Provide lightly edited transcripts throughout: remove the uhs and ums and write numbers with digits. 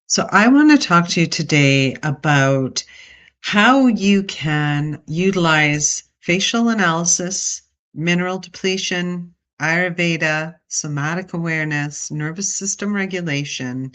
So, I want to talk to you today about how you can utilize facial analysis, mineral depletion, Ayurveda, somatic awareness, nervous system regulation,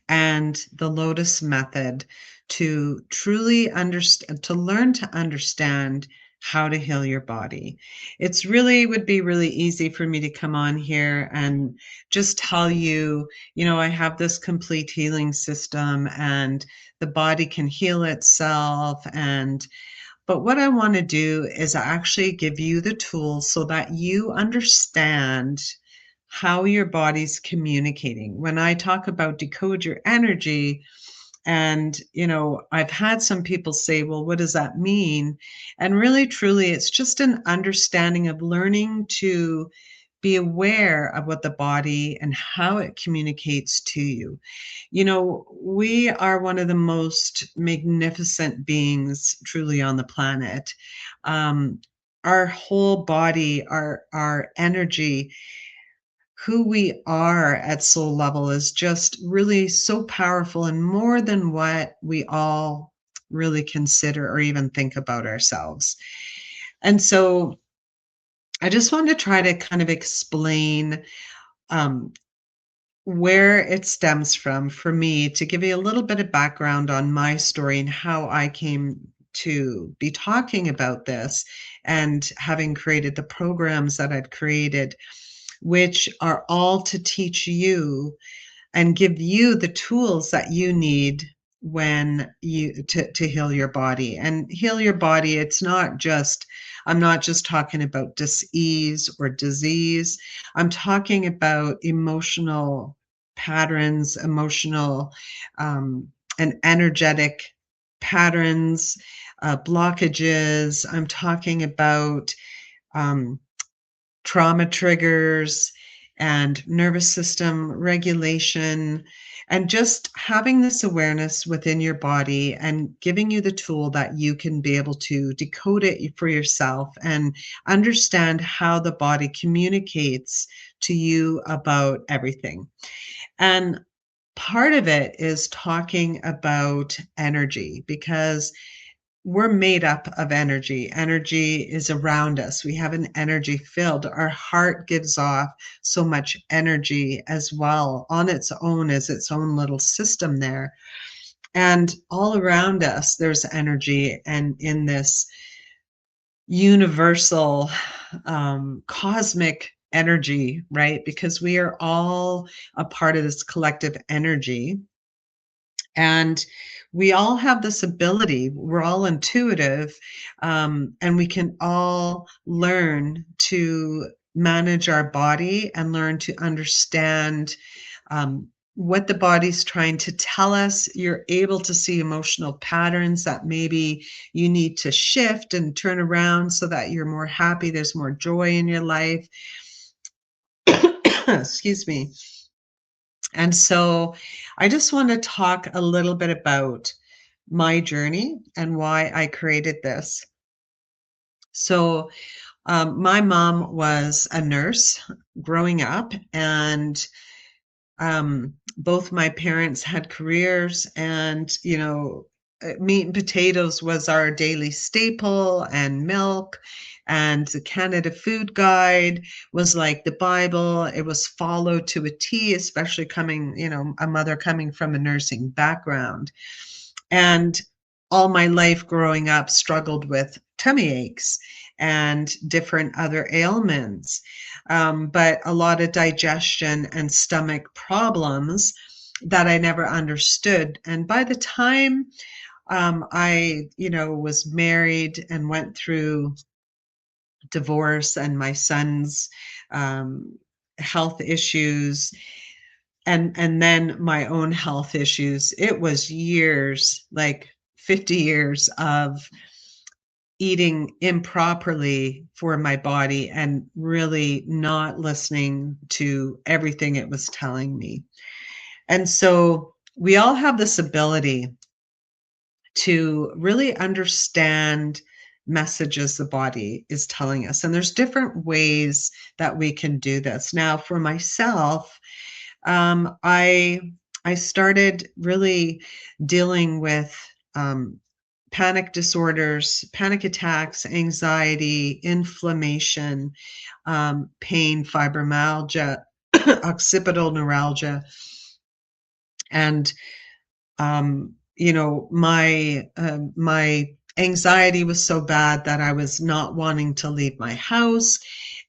and the Lotus method to truly understand, to learn to understand how to heal your body. It's really would be really easy for me to come on here and just tell you, I have this complete healing system and the body can heal itself. But what I want to do is actually give you the tools so that you understand how your body's communicating. When I talk about decode your energy, and, I've had some people say, well, what does that mean? And really, truly, it's just an understanding of learning to be aware of what the body and how it communicates to you. We are one of the most magnificent beings truly on the planet. Um, our whole body, our energy, who we are at soul level is just really so powerful and more than what we all really consider or even think about ourselves. And so I just wanted to try to kind of explain um, where it stems from for me to give you a little bit of background on my story and how I came to be talking about this and having created the programs that I've created, which are all to teach you and give you the tools that you need when you to heal your body. And heal your body, it's not just I'm not just talking about dis-ease or disease. I'm talking about emotional patterns, emotional um, and energetic patterns, blockages. I'm talking about um, trauma triggers and nervous system regulation, and just having this awareness within your body and giving you the tool that you can be able to decode it for yourself and understand how the body communicates to you about everything. And part of it is talking about energy because we're made up of energy. Energy is around us. We have an energy field. Our heart gives off so much energy as well on its own as its own little system there. And all around us, there's energy. And in this universal cosmic energy, right? Because we are all a part of this collective energy. And we all have this ability, we're all intuitive, and we can all learn to manage our body and learn to understand what the body's trying to tell us. You're able to see emotional patterns that maybe you need to shift and turn around so that you're more happy, there's more joy in your life. Excuse me. And so I just want to talk a little bit about my journey and why I created this. So, my mom was a nurse growing up, and both my parents had careers, and meat and potatoes was our daily staple, and milk. And the Canada Food Guide was like the Bible. It was followed to a T, especially coming, a mother coming from a nursing background. And all my life growing up struggled with tummy aches and different other ailments, but a lot of digestion and stomach problems that I never understood. And by the time I, was married and went through divorce and my son's um, health issues, and then my own health issues, it was years, like 50 years of eating improperly for my body and really not listening to everything it was telling me. And so we all have this ability to really understand messages the body is telling us. And there's different ways that we can do this. Now, for myself, I I started really dealing with um, panic disorders, panic attacks, anxiety, inflammation, pain, fibromyalgia, occipital neuralgia, and my anxiety was so bad that I was not wanting to leave my house.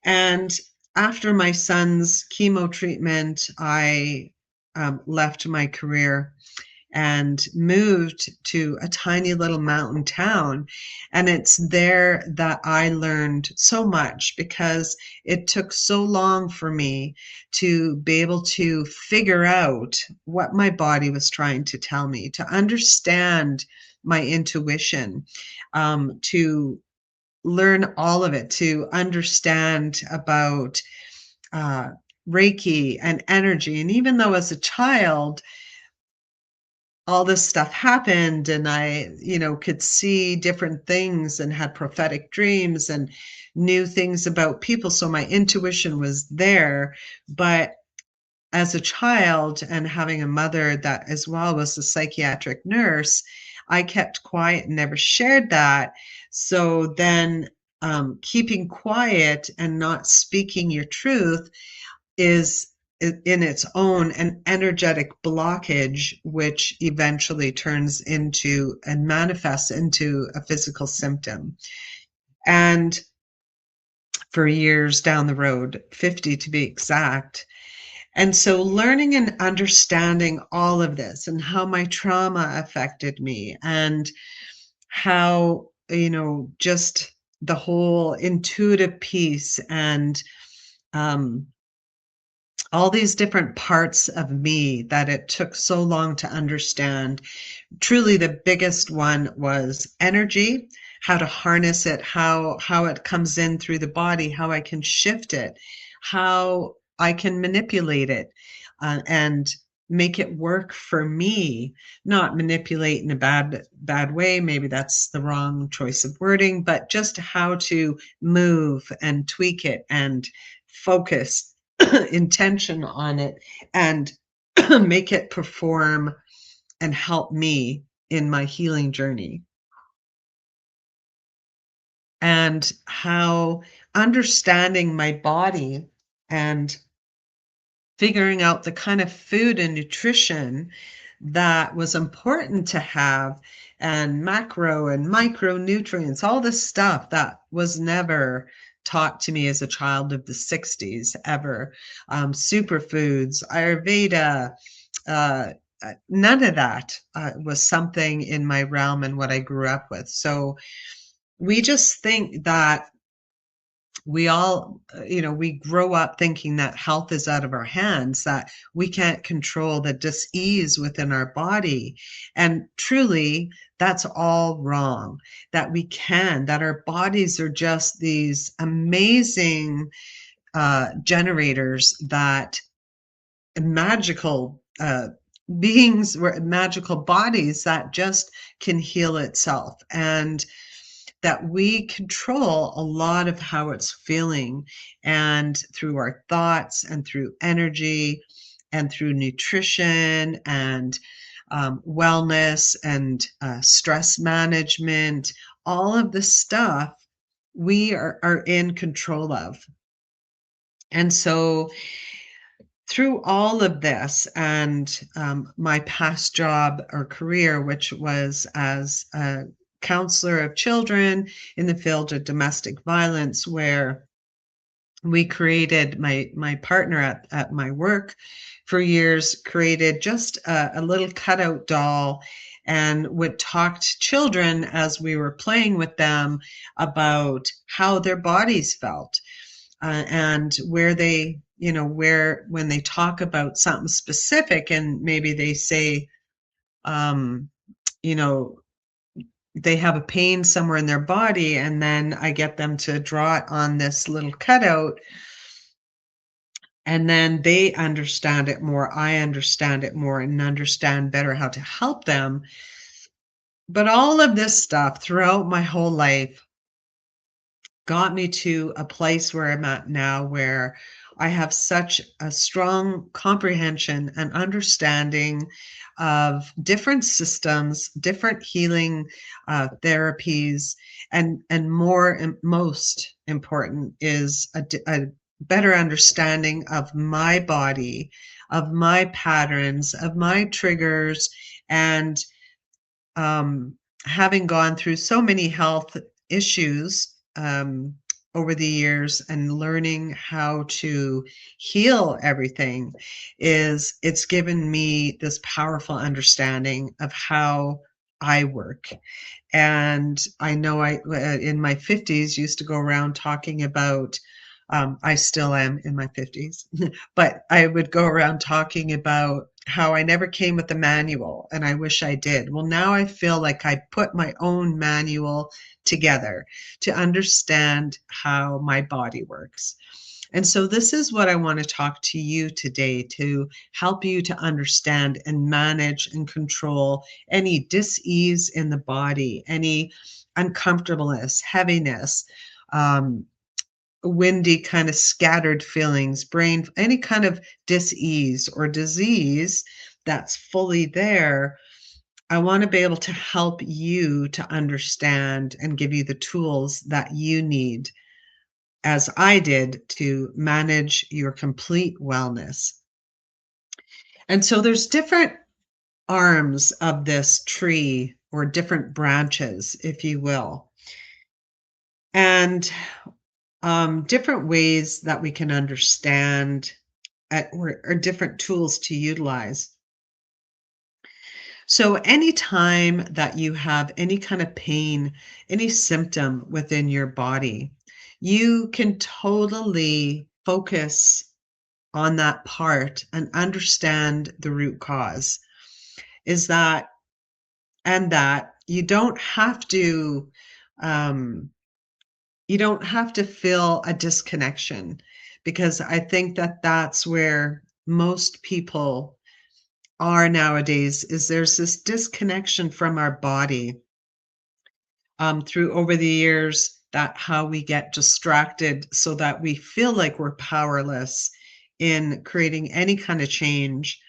And after my son's chemo treatment, I left my career and moved to a tiny little mountain town. And it's there that I learned so much because it took so long for me to be able to figure out what my body was trying to tell me, to understand my intuition, to learn all of it, to understand about uh, Reiki and energy. And even though as a child, all this stuff happened and I, could see different things and had prophetic dreams and knew things about people. So my intuition was there. But as a child and having a mother that as well was a psychiatric nurse, I kept quiet and never shared that. So then keeping quiet and not speaking your truth is in its own an energetic blockage, which eventually turns into and manifests into a physical symptom. And for years down the road, 50 to be exact. And so learning and understanding all of this and how my trauma affected me and how, just the whole intuitive piece and um, all these different parts of me that it took so long to understand. Truly, the biggest one was energy, how to harness it, how it comes in through the body, how I can shift it, how I can manipulate it, and make it work for me, not manipulate in a bad way. Maybe that's the wrong choice of wording, but just how to move and tweak it and focus intention on it and make it perform and help me in my healing journey. And how understanding my body and figuring out the kind of food and nutrition that was important to have, and macro and micronutrients, all this stuff that was never taught to me as a child of the 60s ever. Superfoods, Ayurveda, uh, none of that was something in my realm and what I grew up with. So we just think that we all, we grow up thinking that health is out of our hands, that we can't control the dis-ease within our body. And truly, that's all wrong. That we can, that our bodies are just these amazing generators, that magical beings, magical bodies that just can heal itself. And that we control a lot of how it's feeling, and through our thoughts and through energy and through nutrition and wellness and stress management, all of this stuff we are in control of. And so through all of this and my past job or career, which was as a counselor of children in the field of domestic violence, where we created, my partner at my work for years created just a little cutout doll and would talk to children as we were playing with them about how their bodies felt, and where they, where when they talk about something specific and maybe they say, um, you know, they have a pain somewhere in their body, and then I get them to draw it on this little cutout, and then they understand it more. I understand it more and understand better how to help them. But all of this stuff throughout my whole life got me to a place where I'm at now, where I have such a strong comprehension and understanding of different systems, different healing therapies, and more and most important is a better understanding of my body, of my patterns, of my triggers, and um, having gone through so many health issues over the years and learning how to heal everything it's given me this powerful understanding of how I work. And I know in my 50s, used to go around talking about, I still am in my 50s, but I would go around talking about how I never came with a manual, and I wish I did. Well, now I feel like I put my own manual together to understand how my body works. And so this is what I want to talk to you today to help you to understand and manage and control any dis-ease in the body, any uncomfortableness, heaviness, um, windy kind of scattered feelings, brain, any kind of dis-ease or disease that's fully there. I want to be able to help you to understand and give you the tools that you need, as I did, to manage your complete wellness. And so there's different arms of this tree, or different branches, if you will, and different ways that we can understand or different tools to utilize. So anytime that you have any kind of pain, any symptom within your body, you can totally focus on that part and understand the root cause. Is that and that um, you don't have to feel a disconnection, because I think that that's where most people are nowadays, is there's this disconnection from our body through over the years, that how we get distracted so that we feel like we're powerless in creating any kind of change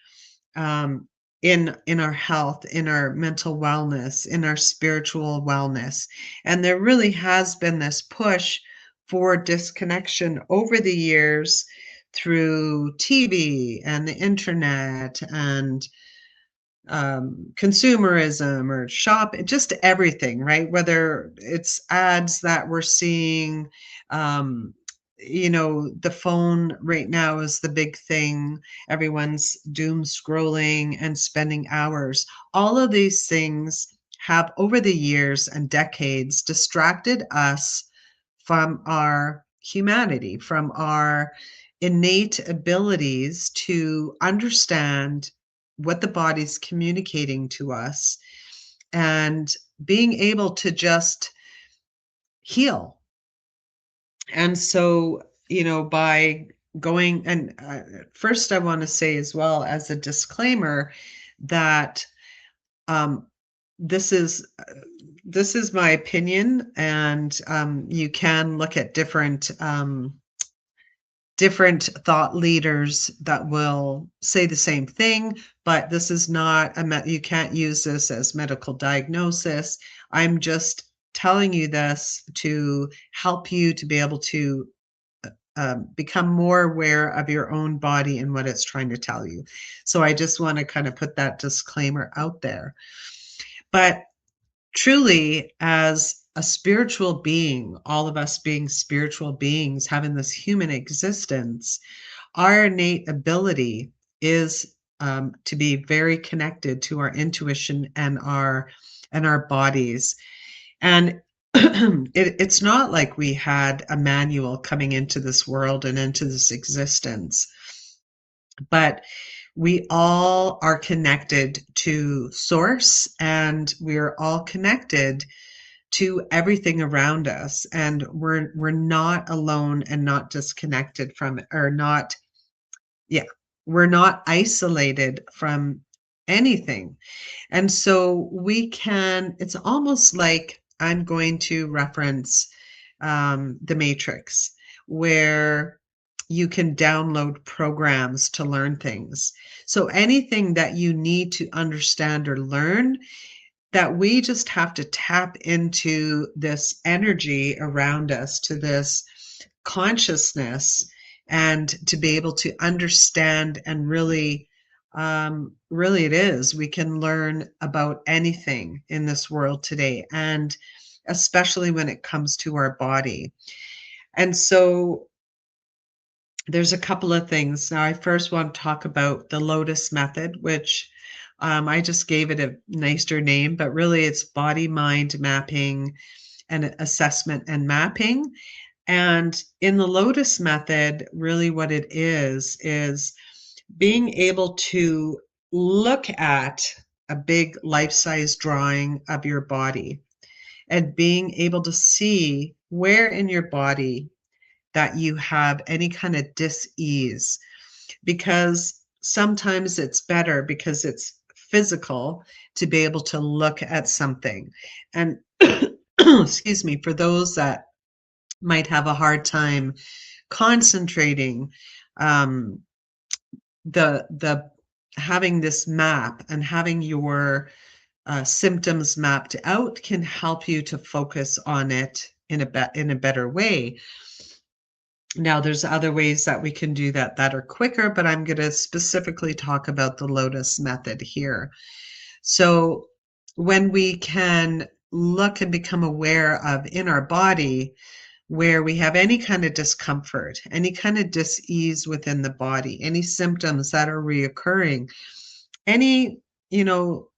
um, in our health, in our mental wellness, in our spiritual wellness. And there really has been this push for disconnection over the years through TV and the internet and consumerism or shop, just everything, right? Whether it's ads that we're seeing, um, the phone right now is the big thing. Everyone's doom scrolling and spending hours. All of these things have, over the years and decades, distracted us from our humanity, from our innate abilities to understand what the body's communicating to us, and being able to just heal. And so, by going and first, I want to say as well, as a disclaimer, that um, this is this is my opinion, and you can look at different thought leaders that will say the same thing, but this is not you can't use this as medical diagnosis. I'm just telling you this to help you to be able to become more aware of your own body and what it's trying to tell you. So I just want to kind of put that disclaimer out there. But truly, as a spiritual being, all of us being spiritual beings, having this human existence, our innate ability is to be very connected to our intuition and our bodies. And it's not like we had a manual coming into this world and into this existence, but we all are connected to source, and we're all connected to everything around us, and we're not alone and not disconnected from it, or not, yeah, we're not isolated from anything. And so it's almost like, I'm going to reference The Matrix, where you can download programs to learn things. So anything that you need to understand or learn, that we just have to tap into this energy around us, to this consciousness, and to be able to understand and really, really it is. We can learn about anything in this world today, and especially when it comes to our body. And so there's a couple of things. Now, I first want to talk about the Lotus method, which I just gave it a nicer name, but really it's body mind mapping and assessment and mapping. And in the Lotus method, really what it is being able to look at a big life-size drawing of your body and being able to see where in your body that you have any kind of dis-ease, because sometimes it's better because it's physical to be able to look at something. And excuse me, for those that might have a hard time concentrating, um, the having this map and having your symptoms mapped out can help you to focus on it in a better way. Now, there's other ways that we can do that that are quicker, but I'm going to specifically talk about the Lotus method here. So, when we can look and become aware of in our body where we have any kind of discomfort, any kind of dis-ease within the body, any symptoms that are reoccurring, any, you know,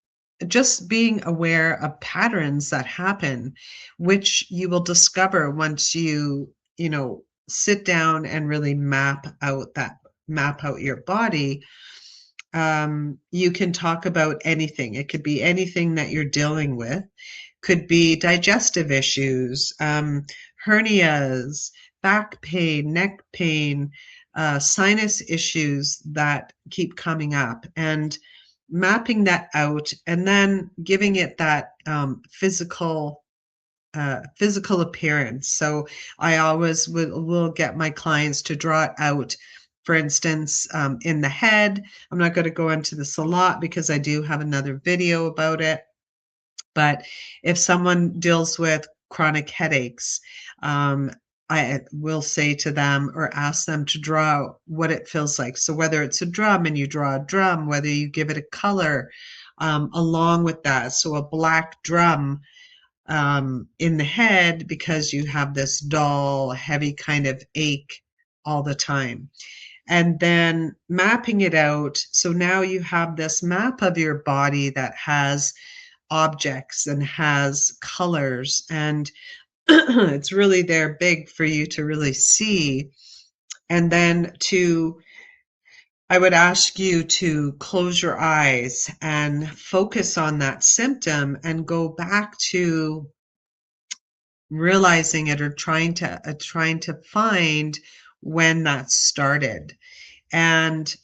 just being aware of patterns that happen, which you will discover once you know, sit down and really map out your body. You can talk about anything. It could be anything that you're dealing with. Could be digestive issues, hernias, back pain, neck pain, sinus issues that keep coming up, and mapping that out and then giving it that physical appearance. So I always will get my clients to draw it out. For instance, in the head, I'm not going to go into this a lot because I do have another video about it. But if someone deals with chronic headaches, I will say to them or ask them to draw what it feels like. So whether it's a drum and you draw a drum, whether you give it a color along with that. So a black drum in the head because you have this dull, heavy kind of ache all the time. And then mapping it out. So now you have this map of your body that has objects and has colors, and it's really there big for you to really see. And then I would ask you to close your eyes and focus on that symptom and go back to realizing it or trying to find when that started. And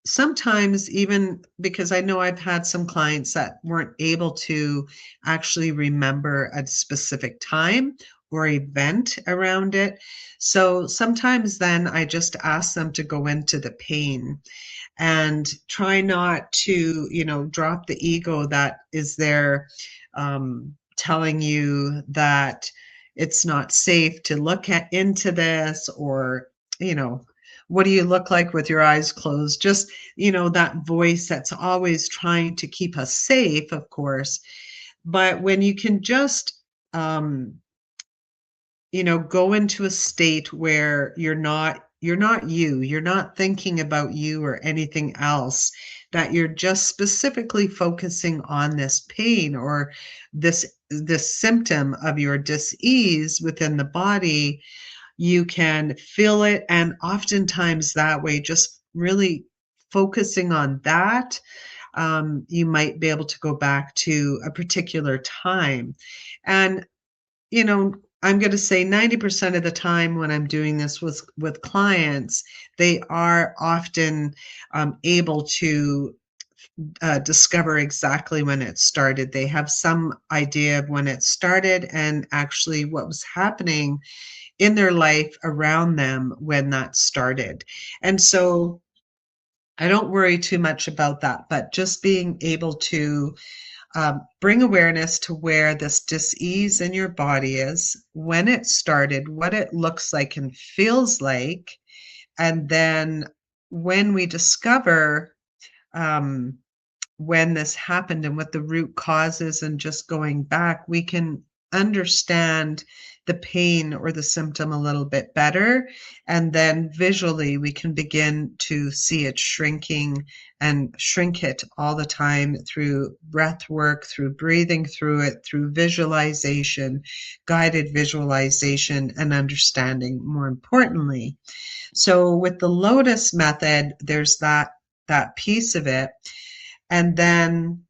sometimes even because I know I've had some clients that weren't able to actually remember a specific time or event around it. So sometimes then I just ask them to go into the pain and try not to, you know, drop the ego that is there, telling you that it's not safe to look into this, or, you know, what do you look like with your eyes closed? Just, you know, that voice that's always trying to keep us safe, of course. But when you can just, you know, go into a state where you're not thinking about you or anything else, that you're just specifically focusing on this pain or this symptom of your dis-ease within the body, you can feel it. And oftentimes that way, just really focusing on that, you might be able to go back to a particular time. And, you know, I'm going to say 90% of the time when I'm doing this with clients, they are often able to discover exactly when it started. They have some idea of when it started and actually what was happening in their life around them when that started. And so I don't worry too much about that, but just being able to bring awareness to where this dis-ease in your body is, when it started, what it looks like and feels like, and then when we discover um, when this happened and what the root cause is, and just going back, we can understand the pain or the symptom a little bit better. And then visually, we can begin to see it shrinking and shrink it all the time through breath work, through breathing through it, through visualization, guided visualization, and understanding, more importantly. So with the Lotus method, there's that piece of it. And then,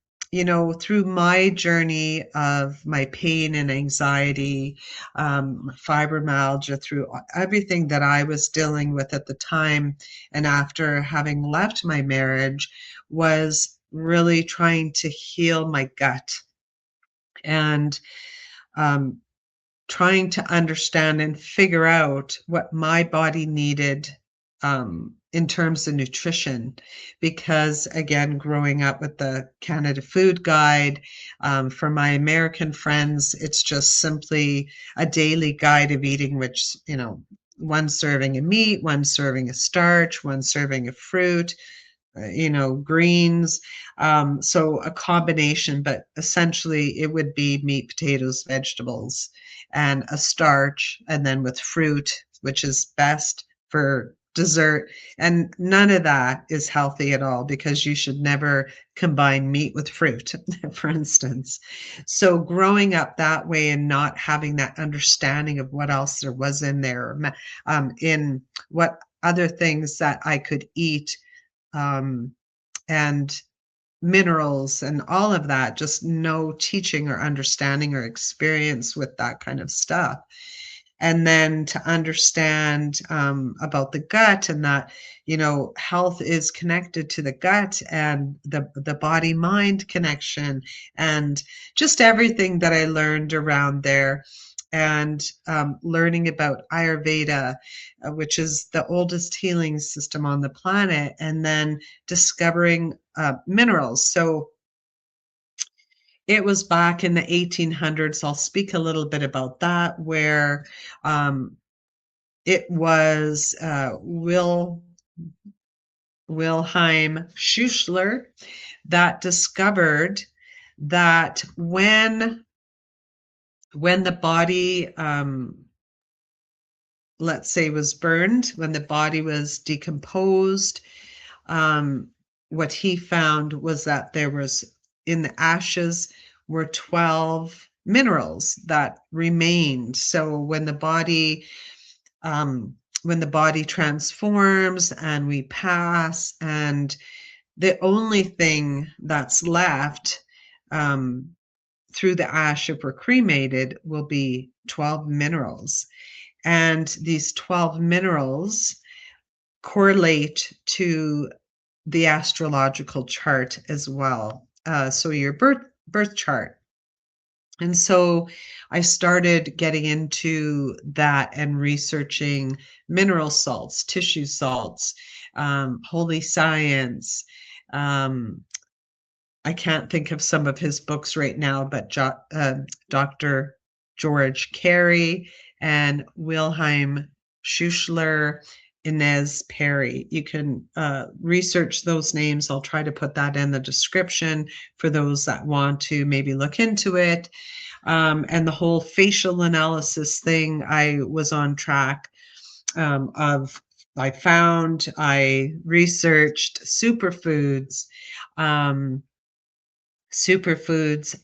through my journey of my pain and anxiety, fibromyalgia, through everything that I was dealing with at the time, and after having left my marriage, was really trying to heal my gut and um, trying to understand and figure out what my body needed in terms of nutrition. Because again, growing up with the Canada Food Guide, for my American friends, it's just simply a daily guide of eating, which, one serving of meat, one serving of starch, one serving of fruit, greens. So a combination, but essentially it would be meat, potatoes, vegetables, and a starch, and then with fruit, which is best for dessert. And none of that is healthy at all, because you should never combine meat with fruit, for instance. So growing up that way and not having that understanding of what else there was in there, in what other things that I could eat, um, and minerals and all of that, just no teaching or understanding or experience with that kind of stuff. And then to understand about the gut, and that, health is connected to the gut, and the body mind connection, and just everything that I learned around there. And learning about Ayurveda, which is the oldest healing system on the planet, and then discovering minerals. So it was back in the 1800s. I'll speak a little bit about that, where um, it was Wilhelm Schussler that discovered that when the body, let's say, was burned, when the body was decomposed, um, what he found was that there was, in the ashes, were 12 minerals that remained. So um, when the body transforms and we pass, and the only thing that's left um, through the ash, if we're cremated, will be 12 minerals. And these 12 minerals correlate to the astrological chart as well. So your birth chart. And so I started getting into that and researching mineral salts, tissue salts, holy science. Um, I can't think of some of his books right now, but Dr. George Carey and Wilhelm Schussler, Inez Perry. You can research those names. I'll try to put that in the description for those that want to maybe look into it. And the whole facial analysis thing, I was on track of. I researched superfoods,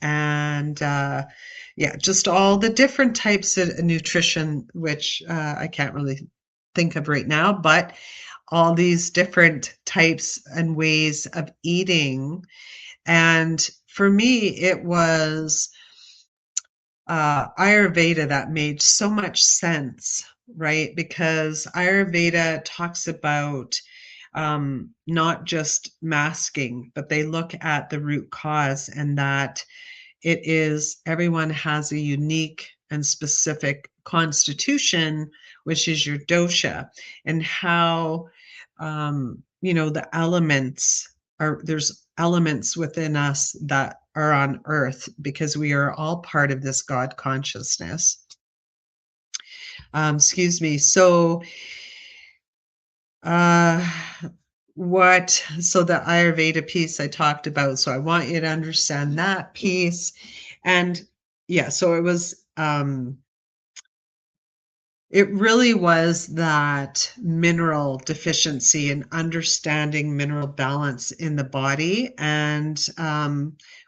and yeah, just all the different types of nutrition, which I can't really think of right now, but all these different types and ways of eating. And for me, it was Ayurveda that made so much sense, right? Because Ayurveda talks about not just masking, but they look at the root cause, and that it is everyone has a unique and specific constitution, which is your dosha, and how the elements are, there's elements within us that are on earth because we are all part of this God consciousness. Excuse me. So uh so the Ayurveda piece I talked about, so I want you to understand that piece. And yeah, so it really was that mineral deficiency and understanding mineral balance in the body. And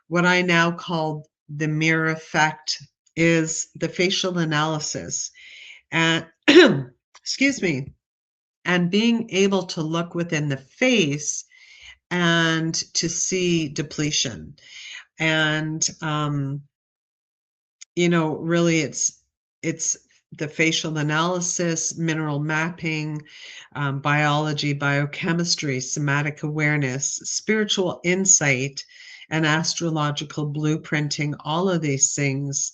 what I now call the mirror effect is the facial analysis. And excuse me, and being able to look within the face and to see depletion. And really it's the facial analysis, mineral mapping, biology, biochemistry, somatic awareness, spiritual insight, and astrological blueprinting. All of these things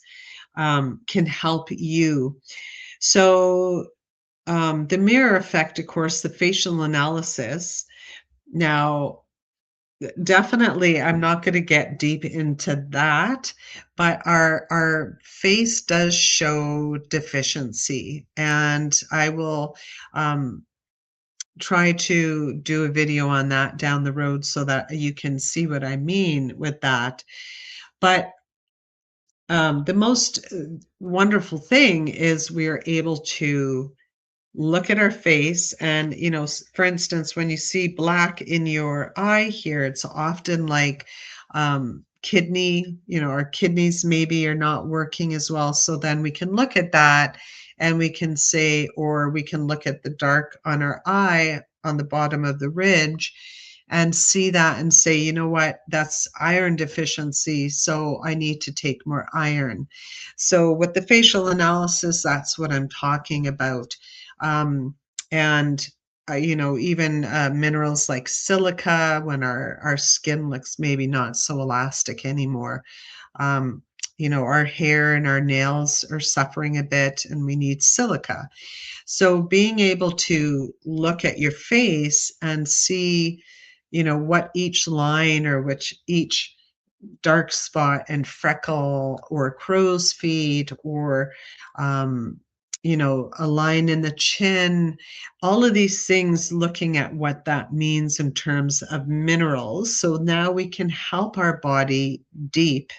can help you. So the mirror effect, of course, the facial analysis. Now, definitely, I'm not going to get deep into that, but our face does show deficiency, and I will try to do a video on that down the road so that you can see what I mean with that. But the most wonderful thing is we are able to look at our face, and for instance, when you see black in your eye here, it's often like kidney, our kidneys maybe are not working as well. So then we can look at that and we can say, or we can look at the dark on our eye on the bottom of the ridge and see that and say, you know what, that's iron deficiency, so I need to take more iron. So with the facial analysis, that's what I'm talking about. And even minerals like silica, when our skin looks maybe not so elastic anymore. Our hair and our nails are suffering a bit, and we need silica. So being able to look at your face and see, what each line or which each dark spot and freckle or crow's feet or a line in the chin, all of these things, looking at what that means in terms of minerals. So now we can help our body deep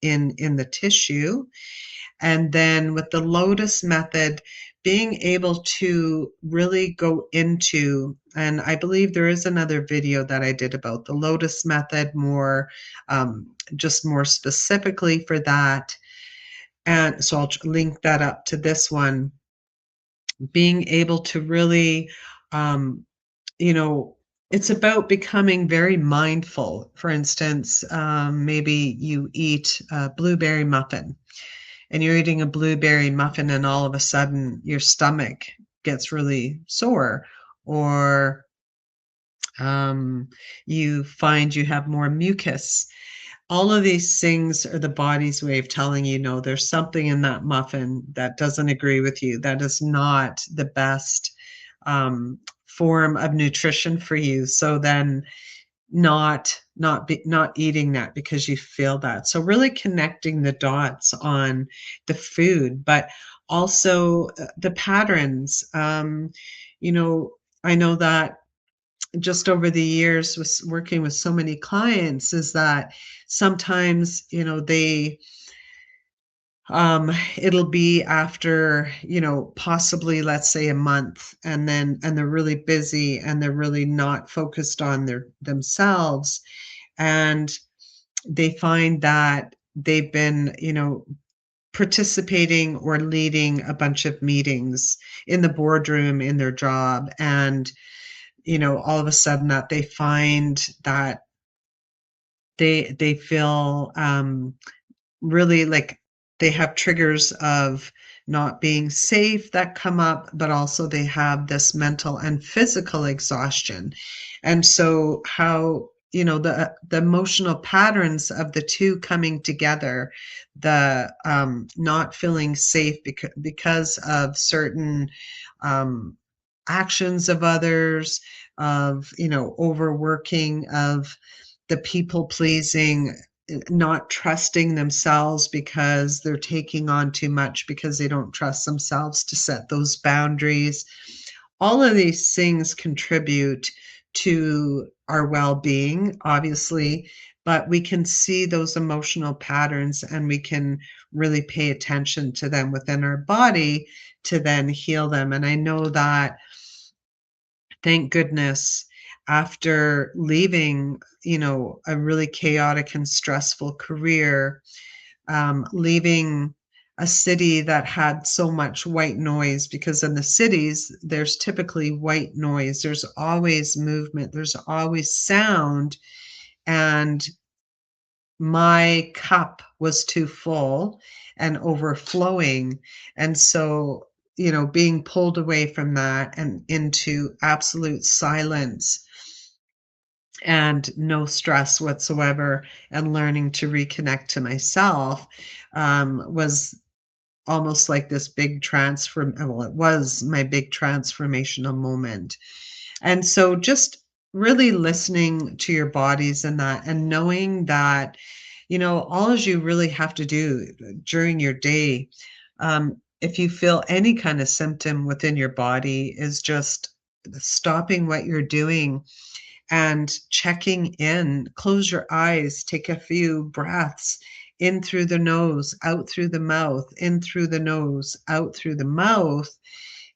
in the tissue. And then with the Lotus method, being able to really go into, and I believe there is another video that I did about the Lotus method, more just more specifically for that. And so I'll link that up to this one. Being able to really, you know, it's about becoming very mindful. For instance, maybe you eat a blueberry muffin, and you're eating a blueberry muffin and all of a sudden your stomach gets really sore, or you find you have more mucus. All of these things are the body's way of telling you, no, there's something in that muffin that doesn't agree with you. That is not the best form of nutrition for you. So then not eating that because you feel that. So really connecting the dots on the food, but also the patterns. I know that just over the years with working with so many clients is that sometimes, it'll be after, possibly, let's say, a month, and they're really busy and they're really not focused on themselves, and they find that they've been, participating or leading a bunch of meetings in the boardroom in their job, and all of a sudden that they find that they feel really like they have triggers of not being safe that come up, but also they have this mental and physical exhaustion. And so how, the emotional patterns of the two coming together, the not feeling safe because of certain um, actions of others, of, overworking, of the people pleasing, not trusting themselves because they're taking on too much because they don't trust themselves to set those boundaries. All of these things contribute to our well-being, obviously, but we can see those emotional patterns and we can really pay attention to them within our body to then heal them. And I know that, thank goodness, after leaving, a really chaotic and stressful career, leaving a city that had so much white noise, because in the cities, there's typically white noise. There's always movement, there's always sound. And my cup was too full and overflowing. And so, being pulled away from that and into absolute silence and no stress whatsoever, and learning to reconnect to myself was almost like this big well, it was my big transformational moment. And so just really listening to your bodies and that, and knowing that, all you really have to do during your day, if you feel any kind of symptom within your body, is just stopping what you're doing and checking in. Close your eyes, take a few breaths in through the nose, out through the mouth, in through the nose, out through the mouth,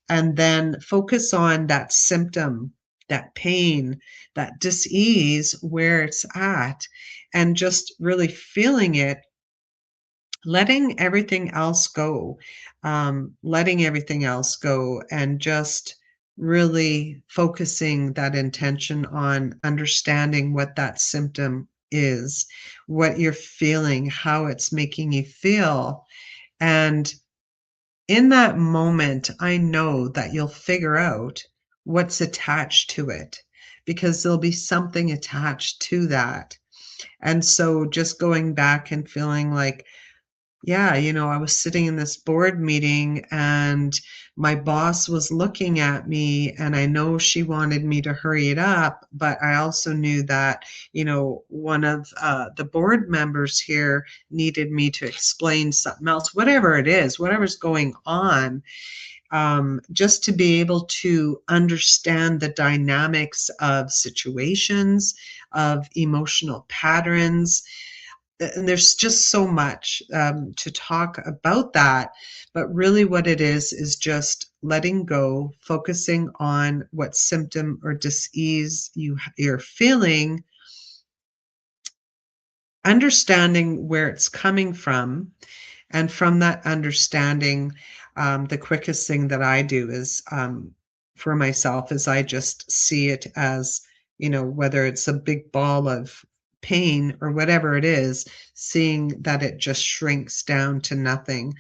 and then focus on that symptom, that pain, that dis-ease where it's at, and just really feeling it, letting everything else go, letting everything else go, and just really focusing that intention on understanding what that symptom is, what you're feeling, how it's making you feel. And in that moment, I know that you'll figure out what's attached to it, because there'll be something attached to that. And so just going back and feeling like, yeah, I was sitting in this board meeting and my boss was looking at me, and I know she wanted me to hurry it up, but I also knew that, one of the board members here needed me to explain something else, whatever it is, whatever's going on, just to be able to understand the dynamics of situations, of emotional patterns. And there's just so much to talk about that. But really, what it is just letting go, focusing on what symptom or dis-ease you're feeling, understanding where it's coming from. And from that understanding, the quickest thing that I do is, for myself, is I just see it as, whether it's a big ball of pain or whatever it is, seeing that it just shrinks down to nothing,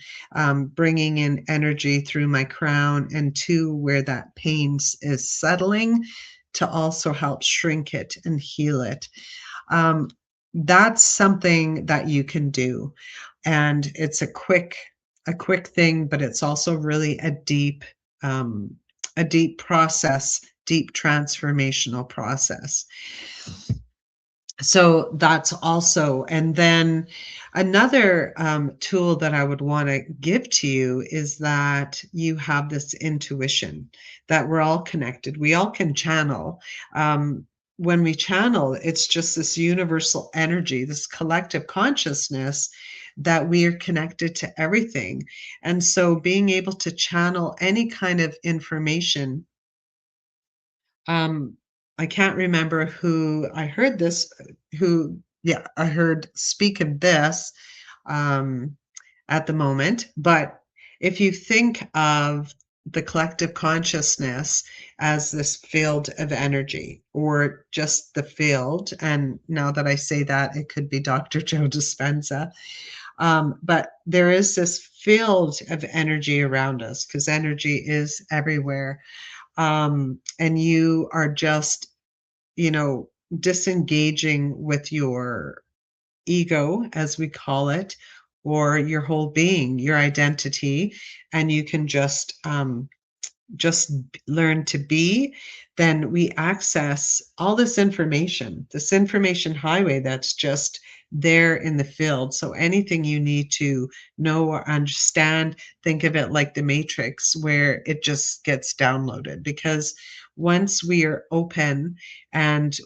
bringing in energy through my crown and to where that pain is settling, to also help shrink it and heal it. Um, that's something that you can do. And it's a quick thing, but it's also really um, a deep process, deep transformational process. So that's also, and then another tool that I would want to give to you is that you have this intuition, that we're all connected. We all can channel. When we channel, it's just this universal energy, this collective consciousness, that we are connected to everything. And so being able to channel any kind of information, um, I can't remember who I heard this, yeah, I heard speak of this um, at the moment. But if you think of the collective consciousness as this field of energy, or just the field, and now that I say that, it could be Dr. Joe Dispenza, but there is this field of energy around us because energy is everywhere. And you are just, you know, disengaging with your ego, as we call it, or your whole being, your identity, and you can just learn to be, then we access all this information highway that's just there in the field. So anything you need to know or understand, think of it like the matrix where it just gets downloaded. Because once we are and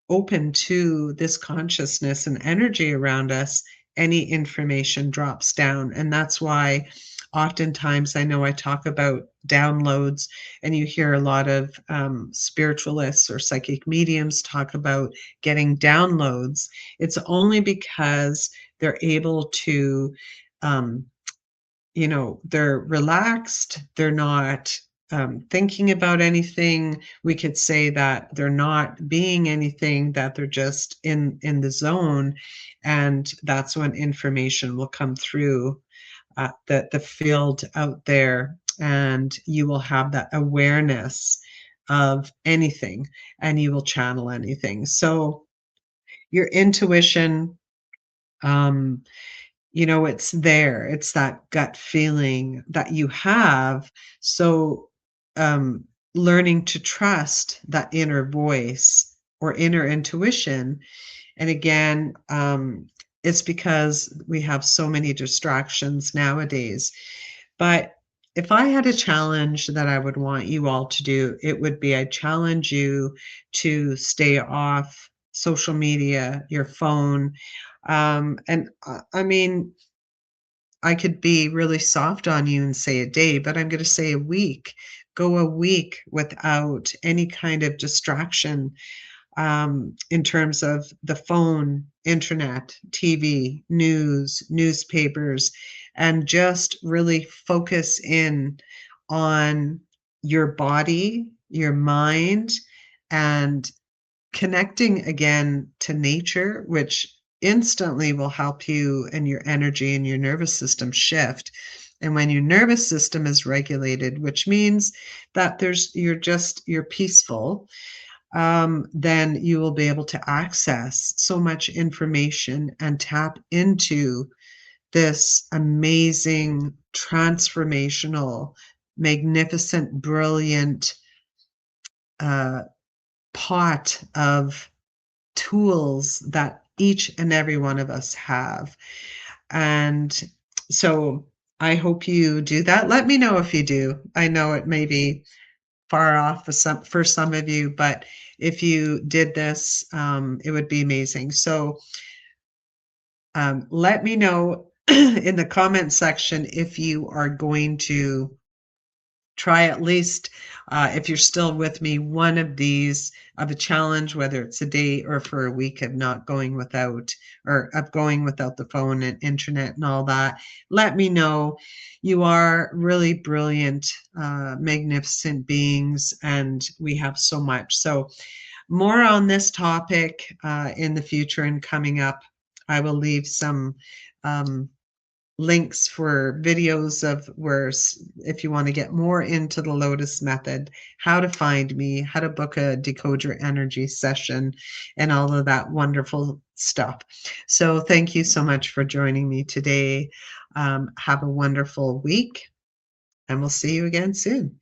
open to this consciousness and energy around us, any information drops down. And that's why oftentimes I know I talk about downloads, and you hear a lot of spiritualists or psychic mediums talk about getting downloads. It's only because they're able to um, they're relaxed, they're not thinking about anything. We could say that they're not being anything, that they're just in the zone, and that's when information will come through the field out there, and you will have that awareness of anything, and you will channel anything. So your intuition, um, it's there. It's that gut feeling that you have. So, um, learning to trust that inner voice or inner intuition. And again, it's because we have so many distractions nowadays. But if I had a challenge that I would want you all to do, it would be I challenge you to stay off social media, your phone. I mean, I could be really soft on you and say a day, but I'm going to say a week. Go a week without any kind of distraction in terms of the phone, internet, TV, news, newspapers, and just really focus in on your body, your mind, and connecting again to nature, which instantly will help you and your energy and your nervous system shift. And when your nervous system is regulated, which means that you're peaceful, then you will be able to access so much information and tap into this amazing, transformational, magnificent, brilliant uh, pot of tools that each and every one of us have. And so I hope you do that. Let me know if you do. I know it may be far off for some of you, but if you did this, it would be amazing. So let me know in the comment section if you are going to try at least, if you're still with me, one of these of a challenge, whether it's a day or for a week of not going without, or of going without the phone and internet and all that. Let me know. You are really brilliant, magnificent beings, and we have so much. So more on this topic in the future and coming up. I will leave some um, links for videos of if you want to get more into the Lotus method, how to find me, how to book a Decode Your Energy session, and all of that wonderful stuff. So thank you so much for joining me today. Have a wonderful week, and we'll see you again soon.